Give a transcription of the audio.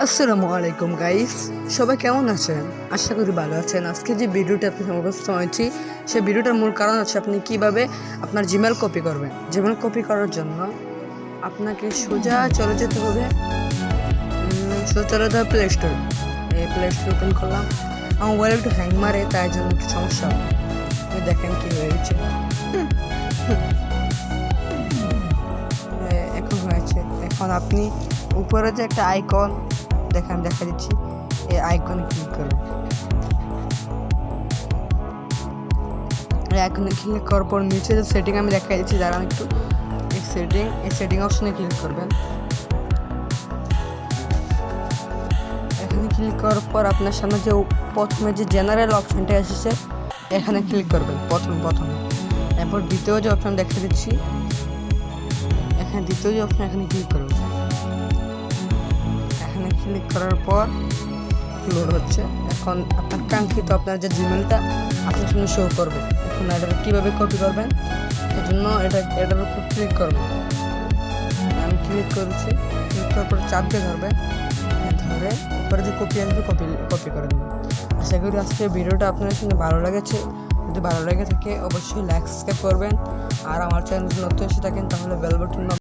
আসসালামু আলাইকুম গাইস, সবাই কেমন আছেন? আশা করি ভালো আছেন। আজকে যে ভিডিওটা আপনি সমস্ত হয়েছি, সেই ভিডিওটার মূল কারণ হচ্ছে আপনি কিভাবে আপনার জিমেল কপি করবেন। জিমেল কপি করার জন্য আপনাকে সোজা চলে যেতে হবে, সোজা চলে যেতে হবে প্লে স্টোর। এই প্লে স্টোর ওপেন করলাম। আমার মোবাইল একটু হ্যাং মারে, তাই জন্য একটু সমস্যা হবে। দেখেন কি হয়েছে। এখন হয়েছে। এখন আপনি উপরে যে একটা আইকন দেখা দিচ্ছি, এই আইকনে ক্লিক করবেন। এই আইকনে ক্লিক করার পর নিচে যে সেটিং আমি দেখা দিচ্ছি, দাঁড়ান একটু, এই সেটিং অপশনে ক্লিক করবেন। এখানে ক্লিক করার পর আপনার সামনে যে প্রথমে যে জেনারেল অপশনটা এসেছে, এখানে ক্লিক করবেন প্রথমে। এরপর দ্বিতীয় যে অপশন দেখা দিচ্ছি, এখানে দ্বিতীয় যে অপশন, এখানে ক্লিক করবেন। এখানে ক্লিক করার পর লোড হচ্ছে। এখন আপনার কাঙ্ক্ষিত আপনার যে জিমেলটা আপনার সামনে শো করবে। এখন এটা কীভাবে কপি করবেন, এই জন্য এটার উপর ক্লিক করবেন। আমি ক্লিক করেছি। ক্লিক করার পর চাপ দিয়ে ধরবে, ধরে উপরে যে কপি আসবে কপি করে দেবেন। আশা করি আজকে ভিডিওটা আপনার সঙ্গে ভালো লেগেছে। যদি ভালো লেগে থাকে অবশ্যই লাইক সাবস্ক্রাইব করবেন। আর আমার চ্যানেল নতুন এসে থাকেন তাহলে বেল বাটন